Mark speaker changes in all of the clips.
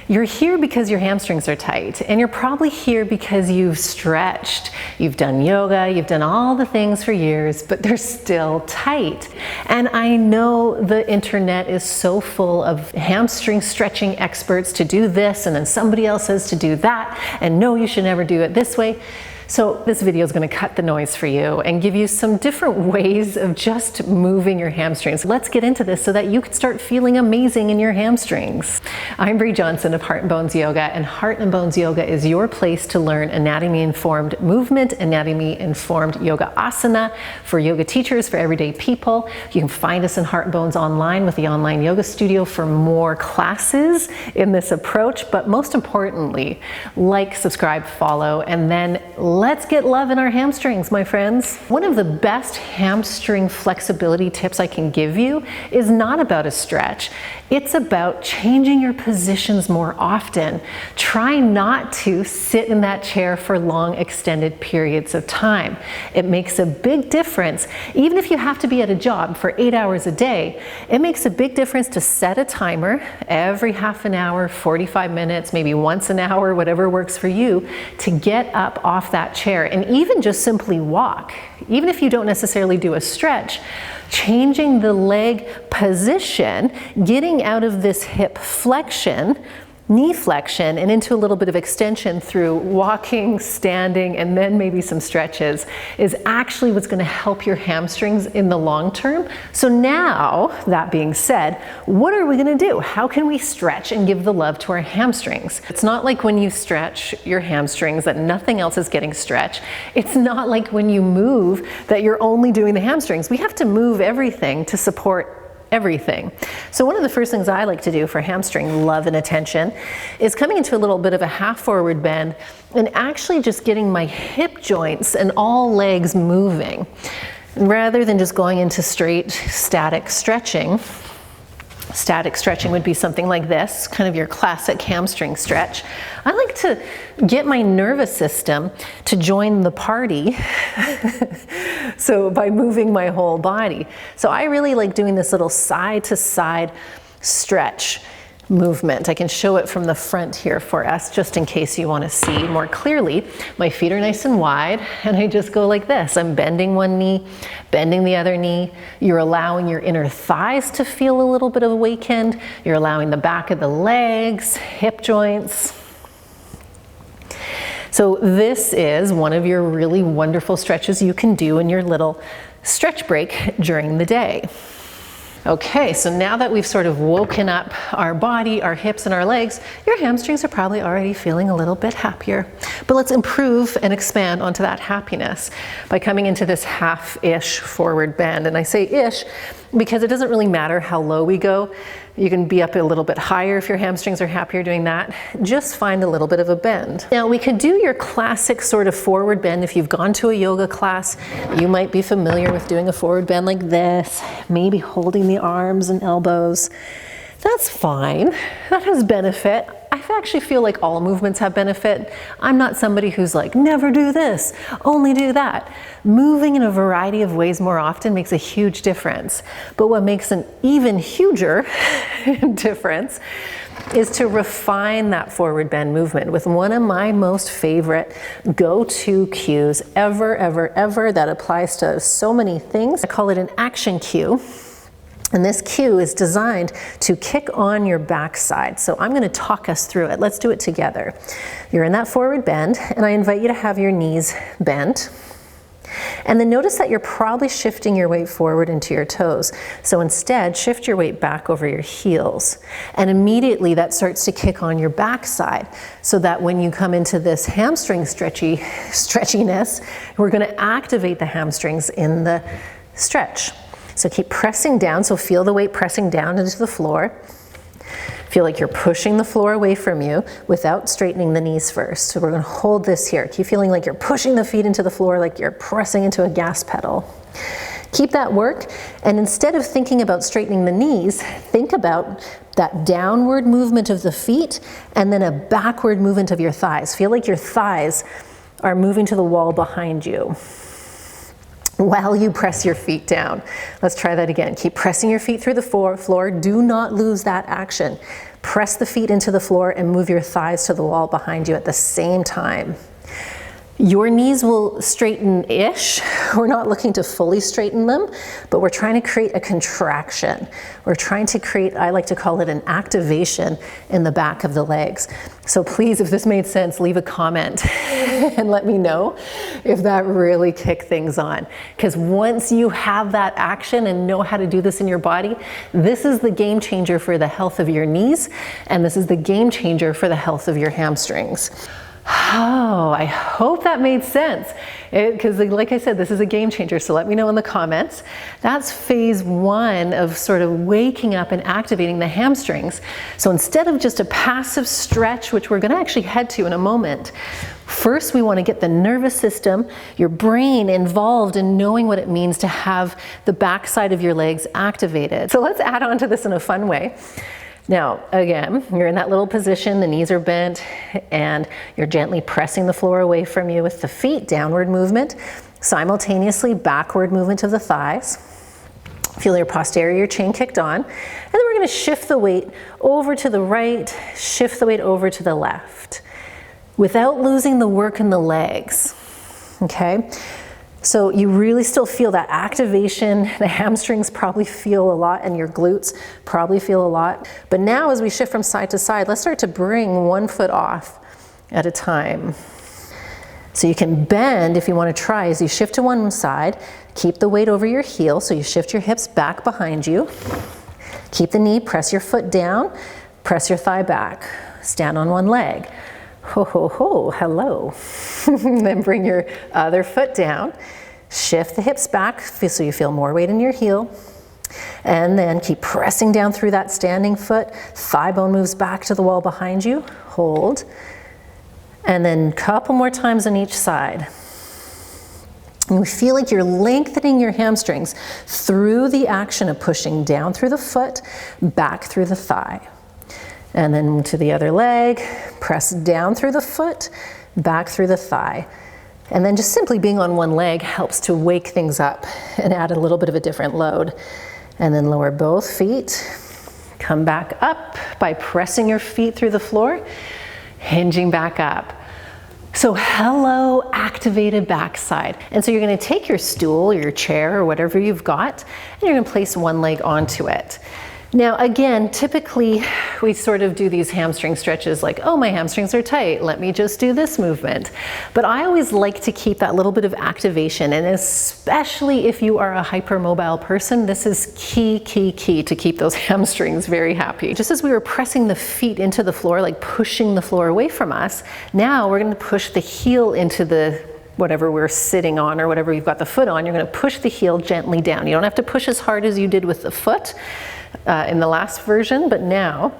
Speaker 1: You're here because your hamstrings are tight, and you're probably here because you've stretched. You've done yoga, you've done all the things for years, but they're still tight. And I know the internet is so full of hamstring stretching experts to do this, and then somebody else says to do that, and no, you should never do it this way. So this video is going to cut the noise for you and give you some different ways of just moving your hamstrings. Let's get into this so that you can start feeling amazing in your hamstrings. I'm Bree Johnson of Heart and Bones Yoga, and Heart and Bones Yoga is your place to learn anatomy-informed movement, anatomy-informed yoga asana for yoga teachers, for everyday people. You can find us in Heart and Bones online with the online yoga studio for more classes in this approach. But most importantly, like, subscribe, follow, and then let's get love in our hamstrings, my friends. One of the best hamstring flexibility tips I can give you is not about a stretch. It's about changing your positions more often. Try not to sit in that chair for long extended periods of time. It makes a big difference. Even if you have to be at a job for 8 hours a day, it makes a big difference to set a timer every half an hour, 45 minutes, maybe once an hour, whatever works for you, to get up off that chair and even just simply walk. Even if you don't necessarily do a stretch, changing the leg position, getting out of this hip flexion, knee flexion, and into a little bit of extension through walking, standing, and then maybe some stretches is actually what's going to help your hamstrings in the long term. So now, that being said, what are we going to do? How can we stretch and give the love to our hamstrings? It's not like when you stretch your hamstrings that nothing else is getting stretched. It's not like when you move that you're only doing the hamstrings. We have to move everything to support everything. So one of the first things I like to do for hamstring love and attention is coming into a little bit of a half forward bend and actually just getting my hip joints and all legs moving rather than just going into straight static stretching. Static stretching would be something like this, kind of your classic hamstring stretch. I like to get my nervous system to join the party so by moving my whole body. So I really like doing this little side to side stretch movement. I can show it from the front here for us just in case you want to see more clearly. My feet are nice and wide and I just go like this. I'm bending one knee, bending the other knee. You're allowing your inner thighs to feel a little bit of awakened. You're allowing the back of the legs, hip joints. So this is one of your really wonderful stretches you can do in your little stretch break during the day. Okay, so now that we've sort of woken up our body, our hips and our legs, your hamstrings are probably already feeling a little bit happier. But let's improve and expand onto that happiness by coming into this half-ish forward bend. And I say ish because it doesn't really matter how low we go. You can be up a little bit higher if your hamstrings are happier doing that. Just find a little bit of a bend. Now we could do your classic sort of forward bend. If you've gone to a yoga class, you might be familiar with doing a forward bend like this, maybe holding the arms and elbows. That's fine. That has benefit. I actually feel like all movements have benefit. I'm not somebody who's like, never do this, only do that. Moving in a variety of ways more often makes a huge difference. But what makes an even huger difference is to refine that forward bend movement with one of my most favorite go-to cues ever that applies to so many things. I call it an action cue. And this cue is designed to kick on your backside. So I'm going to talk us through it. Let's do it together. You're in that forward bend, and I invite you to have your knees bent. And then notice that you're probably shifting your weight forward into your toes. So instead, shift your weight back over your heels. And immediately that starts to kick on your backside so that when you come into this hamstring stretchiness, we're going to activate the hamstrings in the stretch. So keep pressing down, so feel the weight pressing down into the floor. Feel like you're pushing the floor away from you without straightening the knees first. So we're going to hold this here. Keep feeling like you're pushing the feet into the floor like you're pressing into a gas pedal. Keep that work, and instead of thinking about straightening the knees, think about that downward movement of the feet and then a backward movement of your thighs. Feel like your thighs are moving to the wall behind you while you press your feet down. Let's try that again. Keep pressing your feet through the floor. Do not lose that action. Press the feet into the floor and move your thighs to the wall behind you at the same time. Your knees will straighten-ish. We're not looking to fully straighten them, but we're trying to create a contraction. We're trying to create, I like to call it an activation in the back of the legs. So please, if this made sense, leave a comment and let me know if that really kicked things on. Because once you have that action and know how to do this in your body, this is the game changer for the health of your knees, and this is the game changer for the health of your hamstrings. Oh, I hope that made sense. Because like I said, this is a game changer, so let me know in the comments. That's phase one of sort of waking up and activating the hamstrings. So instead of just a passive stretch, which we're going to actually head to in a moment, first we want to get the nervous system, your brain involved in knowing what it means to have the backside of your legs activated. So let's add on to this in a fun way. Now, again, you're in that little position, the knees are bent, and you're gently pressing the floor away from you with the feet, downward movement, simultaneously backward movement of the thighs. Feel your posterior chain kicked on, and then we're going to shift the weight over to the right, shift the weight over to the left, without losing the work in the legs, okay? So you really still feel that activation. The hamstrings probably feel a lot, and your glutes probably feel a lot. But now as we shift from side to side, let's start to bring one foot off at a time. So you can bend if you want to try as you shift to one side. Keep the weight over your heel, so you shift your hips back behind you. Keep the knee, press your foot down, press your thigh back. Stand on one leg. Ho, ho, ho, hello. Then bring your other foot down. Shift the hips back so you feel more weight in your heel. And then keep pressing down through that standing foot. Thigh bone moves back to the wall behind you. Hold. And then a couple more times on each side. And you feel like you're lengthening your hamstrings through the action of pushing down through the foot, back through the thigh. And then to the other leg, press down through the foot, back through the thigh. And then just simply being on one leg helps to wake things up and add a little bit of a different load. And then lower both feet, come back up by pressing your feet through the floor, hinging back up. So hello, activated backside. And so you're going to take your stool or your chair or whatever you've got, and you're going to place one leg onto it. Now again, typically we sort of do these hamstring stretches like, oh, my hamstrings are tight, let me just do this movement. But I always like to keep that little bit of activation, and especially if you are a hypermobile person, this is key to keep those hamstrings very happy. Just as we were pressing the feet into the floor, like pushing the floor away from us, now we're going to push the heel into the whatever we're sitting on or whatever you've got the foot on. You're going to push the heel gently down. You don't have to push as hard as you did with the foot in the last version, but now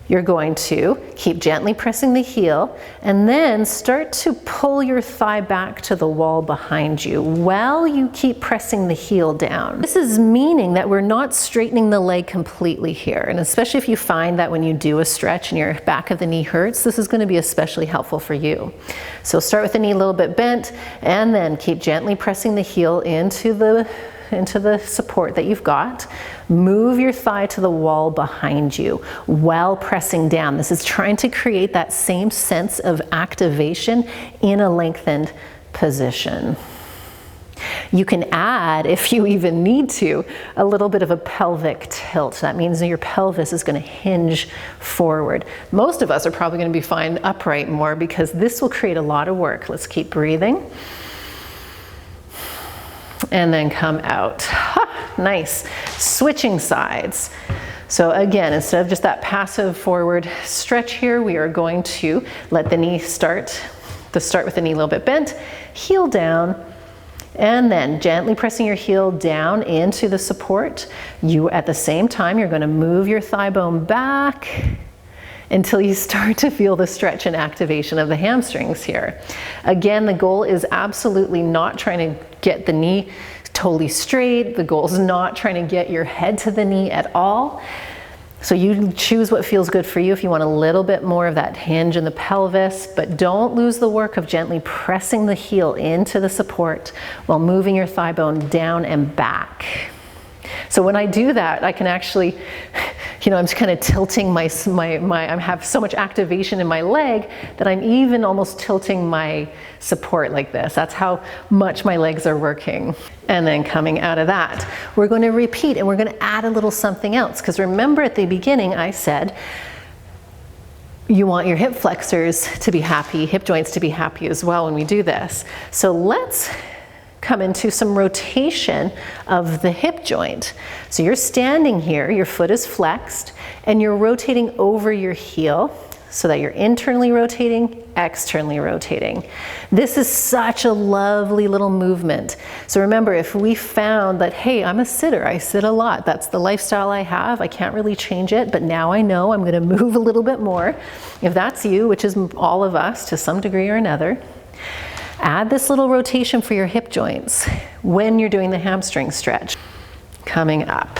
Speaker 1: you're going to keep gently pressing the heel and then start to pull your thigh back to the wall behind you while you keep pressing the heel down. This is meaning that we're not straightening the leg completely here, and especially if you find that when you do a stretch and your back of the knee hurts, this is going to be especially helpful for you. So start with the knee a little bit bent and then keep gently pressing the heel into the support that you've got. Move your thigh to the wall behind you while pressing down. This is trying to create that same sense of activation in a lengthened position. You can add, if you even need to, a little bit of a pelvic tilt. That means that your pelvis is going to hinge forward. Most of us are probably going to be fine upright more because this will create a lot of work. Let's keep breathing. And then come out. Ha, nice. Switching sides. So again, instead of just that passive forward stretch here, we are going to let the knee start with the knee a little bit bent, heel down, and then gently pressing your heel down into the support. You, at the same time, you're going to move your thigh bone back until you start to feel the stretch and activation of the hamstrings here. Again, the goal is absolutely not trying to get the knee totally straight. The goal is not trying to get your head to the knee at all. So you choose what feels good for you. If you want a little bit more of that hinge in the pelvis, but don't lose the work of gently pressing the heel into the support while moving your thigh bone down and back. So when I do that, I can actually you know, I'm just kind of tilting I have so much activation in my leg that I'm even almost tilting my support like this. That's how much my legs are working. And then coming out of that, we're going to repeat and we're going to add a little something else. Because remember at the beginning I said, you want your hip flexors to be happy, hip joints to be happy as well when we do this. So let's come into some rotation of the hip joint. So you're standing here, your foot is flexed, and you're rotating over your heel so that you're internally rotating, externally rotating. This is such a lovely little movement. So remember, if we found that, hey, I'm a sitter, I sit a lot, that's the lifestyle I have, I can't really change it, but now I know I'm gonna move a little bit more. If that's you, which is all of us to some degree or another, add this little rotation for your hip joints when you're doing the hamstring stretch. Coming up.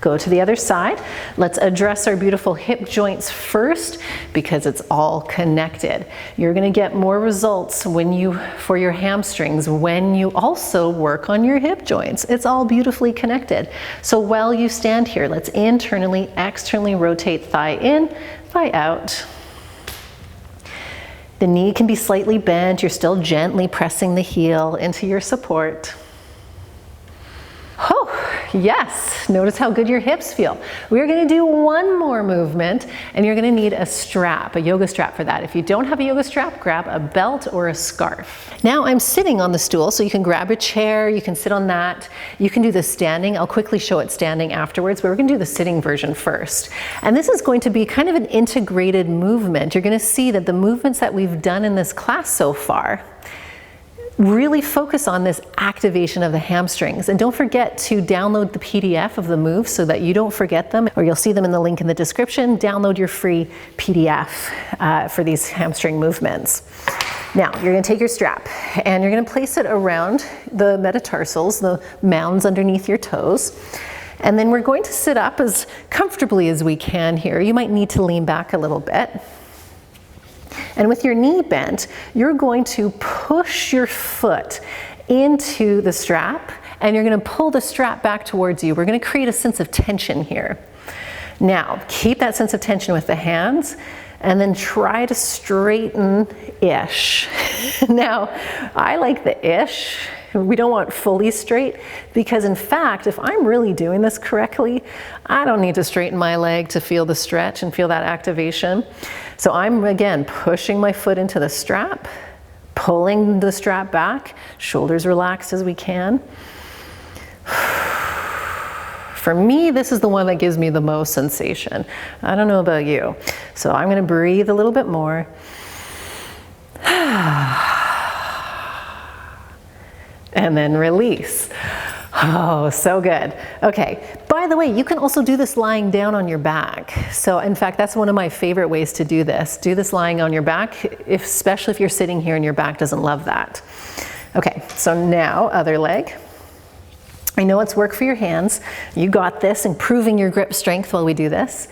Speaker 1: Go to the other side. Let's address our beautiful hip joints first because it's all connected. You're going to get more results for your hamstrings when you also work on your hip joints. It's all beautifully connected. So while you stand here, let's internally, externally rotate thigh in, thigh out. The knee can be slightly bent. You're still gently pressing the heel into your support. Oh, yes. Notice how good your hips feel. We're going to do one more movement, and you're going to need a strap, a yoga strap for that. If you don't have a yoga strap, grab a belt or a scarf. Now I'm sitting on the stool, so you can grab a chair, you can sit on that. You can do the standing. I'll quickly show it standing afterwards, but we're going to do the sitting version first. And this is going to be kind of an integrated movement. You're going to see that the movements that we've done in this class so far really focus on this activation of the hamstrings. And don't forget to download the PDF of the moves so that you don't forget them, or you'll see them in the link in the description. Download your free PDF for these hamstring movements. Now, you're going to take your strap and you're going to place it around the metatarsals, the mounds underneath your toes. And then we're going to sit up as comfortably as we can here. You might need to lean back a little bit. And with your knee bent, you're going to push your foot into the strap and you're going to pull the strap back towards you. We're going to create a sense of tension here. Now, keep that sense of tension with the hands and then try to straighten-ish. Now, I like the ish. We don't want fully straight because in fact, if I'm really doing this correctly, I don't need to straighten my leg to feel the stretch and feel that activation. So I'm again pushing my foot into the strap, pulling the strap back, shoulders relaxed as we can. For me, this is the one that gives me the most sensation. I don't know about you. So I'm going to breathe a little bit more. And then release. Oh, so good. Okay, by the way, you can also do this lying down on your back. So in fact, that's one of my favorite ways to do this. Do this lying on your back, especially if you're sitting here and your back doesn't love that. Okay, so now other leg. I know it's work for your hands. You got this, improving your grip strength while we do this.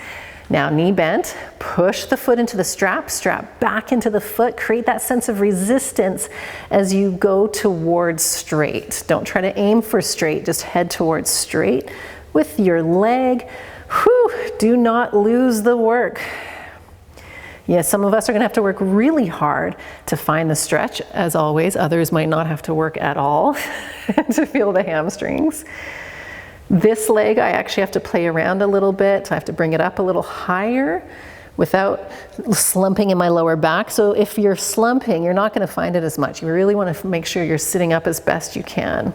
Speaker 1: Now knee bent, push the foot into the strap, strap back into the foot, create that sense of resistance as you go towards straight. Don't try to aim for straight, just head towards straight with your leg. Whew, do not lose the work. Yes, some of us are gonna have to work really hard to find the stretch, as always. Others might not have to work at all to feel the hamstrings. This leg, I actually have to play around a little bit. I have to bring it up a little higher without slumping in my lower back. So if you're slumping, you're not going to find it as much. You really want to make sure you're sitting up as best you can.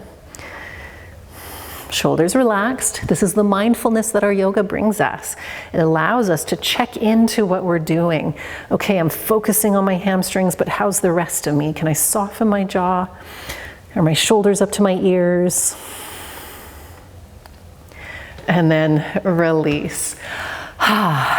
Speaker 1: Shoulders relaxed. This is the mindfulness that our yoga brings us. It allows us to check into what we're doing. Okay, I'm focusing on my hamstrings, but how's the rest of me? Can I soften my jaw? Are my shoulders up to my ears? And then release.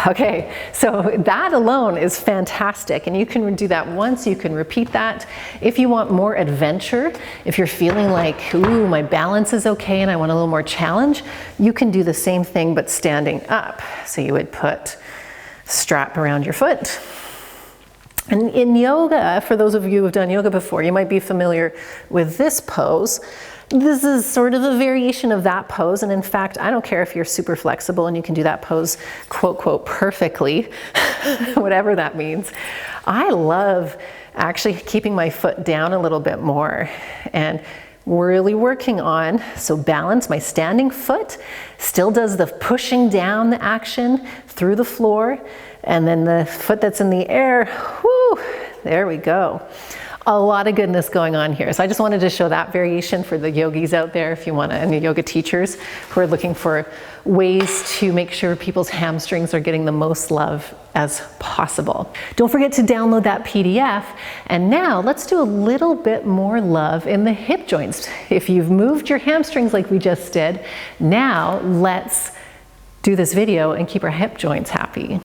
Speaker 1: Okay, so that alone is fantastic, and you can do that once, you can repeat that. If you want more adventure, if you're feeling like, ooh, my balance is okay and I want a little more challenge, you can do the same thing but standing up. So you would put strap around your foot, And in yoga, for those of you who have done yoga before, you might be familiar with this pose. This is sort of a variation of that pose, and in fact, I don't care if you're super flexible and you can do that pose, quote, quote, perfectly, whatever that means. I love actually keeping my foot down a little bit more and really working on, so balance, my standing foot still does the pushing down the action through the floor, and then the foot that's in the air, whoo, there we go. A lot of goodness going on here. So I just wanted to show that variation for the yogis out there, if you want to, and the yoga teachers who are looking for ways to make sure people's hamstrings are getting the most love as possible. Don't forget to download that PDF. And now let's do a little bit more love in the hip joints. If you've moved your hamstrings like we just did, now let's do this video and keep our hip joints happy.